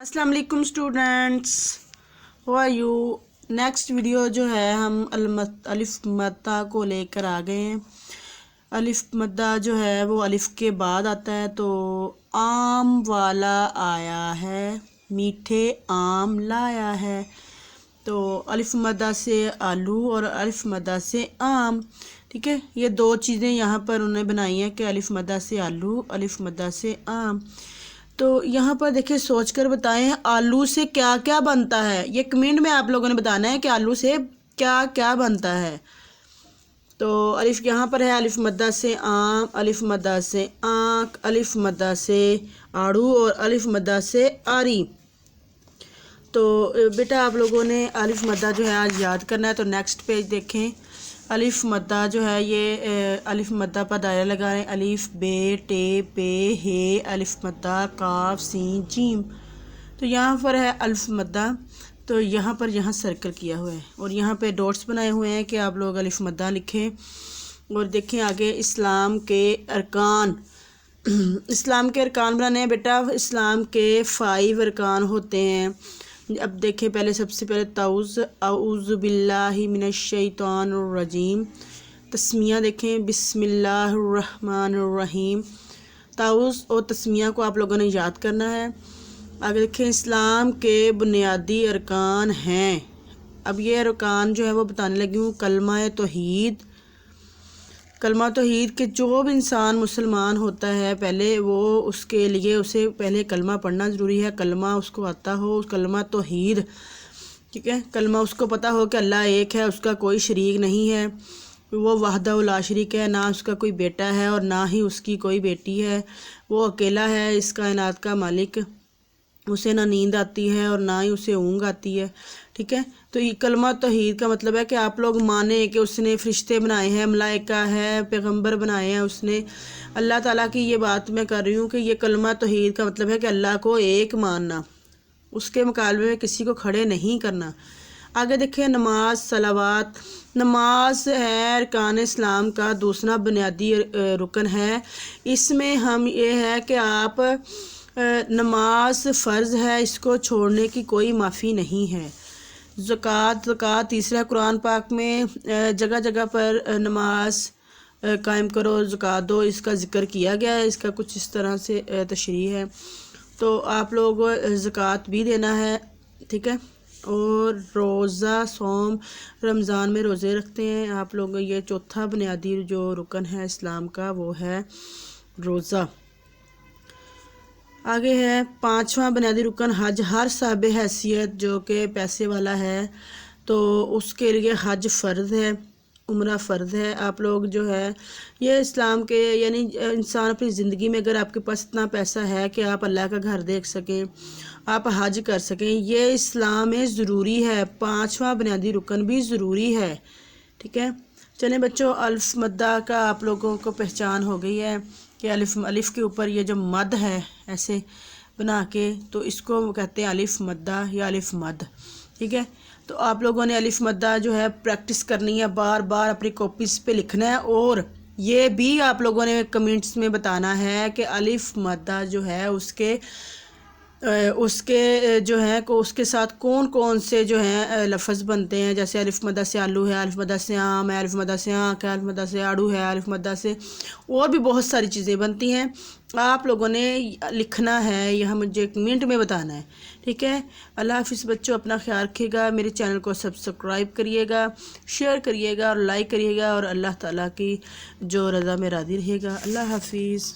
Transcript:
अस्सलाम वालेकुम students, how are you. Next video जो है हम अलिफ मद्दा को लेकर आ गए हैं। अलिफ मद्दा जो है वो अलिफ के बाद आता है। तो आम वाला आया है, मीठे आम लाया है। तो अलिफ मद्दा से आलू और अलिफ मद्दा से आम, ठीक है। ये दो चीज़ें यहाँ पर उन्होंने बनाई हैं कि अलिफ मद्दा से आलू, अलिफ मद्दा से आम। तो यहाँ पर देखिए, सोच कर बताएं आलू से क्या क्या बनता है। ये कमेंट में आप लोगों ने बताना है कि आलू से क्या क्या बनता है। तो अलिफ यहाँ पर है, अलिफ मद्दा से आम, अलिफ मद्दा से आँख, अलिफ मद्दा से आड़ू और अलिफ मद्दा से आरी। तो बेटा आप लोगों ने अलिफ मद्दा जो है आज याद करना है। तो नेक्स्ट पेज देखें। अलिफ मद्दा जो है ये अलिफ मद्दा पर दायरा लगा रहे हैं। अलिफ बे टे पे हे, अलिफ मद्दा काफ सीन जीम। तो यहाँ पर है अलिफ मद्दा, तो यहाँ पर यहाँ सर्कल किया हुआ है और यहाँ पे डॉट्स बनाए हुए हैं कि आप लोग अलिफ मद्दा लिखें। और देखें आगे इस्लाम के अरकान। इस्लाम के अरकान बनाने हैं बेटा। इस्लाम के 5 अरकान होते हैं। अब देखें, पहले सबसे पहले ताउज़ औज़ु बिल्लाहि मिनश शैतानिर रजीम। तस्मिया देखें, बिस्मिल्लाहिर रहमानिर रहीम। ताउज़ और तस्मिया को आप लोगों ने याद करना है। आगे देखें, इस्लाम के बुनियादी अरकान हैं। अब ये अरकान जो है वो बताने लगी हूँ। कलमा तौहीद, कलमा तौहीद के जो भी इंसान मुसलमान होता है पहले वो उसके लिए उसे पहले कलमा पढ़ना ज़रूरी है। कलमा उसको आता हो, कलमा तौहीद, ठीक है। कलमा उसको पता हो कि अल्लाह एक है, उसका कोई शरीक नहीं है, वो वहदहु ला शरीक है, ना उसका कोई बेटा है और ना ही उसकी कोई बेटी है। वो अकेला है, इस कायनात का मालिक। उसे ना नींद आती है और ना ही उसे ऊँघ आती है, ठीक है। तो ये कलमा तौहीद का मतलब है कि आप लोग माने कि उसने फ़रिश्ते बनाए हैं, मलाइका है, पैगंबर बनाए हैं उसने। अल्लाह ताला की ये बात मैं कर रही हूँ कि ये कलमा तौहीद का मतलब है कि अल्लाह को एक मानना, उसके मुकाबले में किसी को खड़े नहीं करना। आगे देखिए, नमाज सलावात। नमाज है अरकान इस्लाम का दूसरा बुनियादी रुकन है। इसमें हम ये है कि आप नमाज फ़र्ज़ है, इसको छोड़ने की कोई माफ़ी नहीं है। ज़कात तीसरा कुरान पाक में जगह जगह पर नमाज कायम करो, ज़कात दो, इसका ज़िक्र किया गया है। इसका कुछ इस तरह से तशरीह है। तो आप लोग ज़कात भी देना है, ठीक है। और रोज़ा सोम, रमज़ान में रोज़े रखते हैं आप लोग। ये चौथा बुनियादी जो रुकन है इस्लाम का वो है रोज़ा। आगे है 5वां बुनियादी रुकन हज। हर साहिब हैसियत जो कि पैसे वाला है तो उसके लिए हज फ़र्ज़ है, उम्रा फ़र्ज़ है। आप लोग जो है ये इस्लाम के यानी इंसान अपनी ज़िंदगी में अगर आपके पास इतना पैसा है कि आप अल्लाह का घर देख सकें, आप हज कर सकें, ये इस्लाम में ज़रूरी है। 5वां बुनियादी रुकन भी ज़रूरी है, ठीक है। चलें बच्चों, अलिफ मद्दा का आप लोगों को पहचान हो गई है कि अलिफ के ऊपर ये जो मद है ऐसे बना के, तो इसको कहते हैं अलिफ मद्दा या अलिफ मद, ठीक है। तो आप लोगों ने अलिफ मद्दा जो है प्रैक्टिस करनी है, बार बार अपनी कॉपीज़ पे लिखना है। और ये भी आप लोगों ने कमेंट्स में बताना है कि अलिफ मद्दा जो है उसके जो है को उसके साथ कौन कौन से जो हैं लफ्ज़ बनते हैं। जैसे अलिफ मद्दा से आलू है, अलिफ मद्दा से आम है, अलिफ मद्दा से आँख है, अलिफ मद्दा से आड़ू है, अलिफ मद्दा से और भी बहुत सारी चीज़ें बनती हैं। आप लोगों ने लिखना है, यह मुझे कमेंट में बताना है, ठीक है। अल्लाह हाफ़िज़ बच्चों, अपना ख्याल रखिएगा। मेरे चैनल को सब्सक्राइब करिएगा, शेयर करिएगा और लाइक करिएगा। और अल्लाह ताला की जो रज़ा में राज़ी रहिएगा। अल्लाह हाफ़िज़।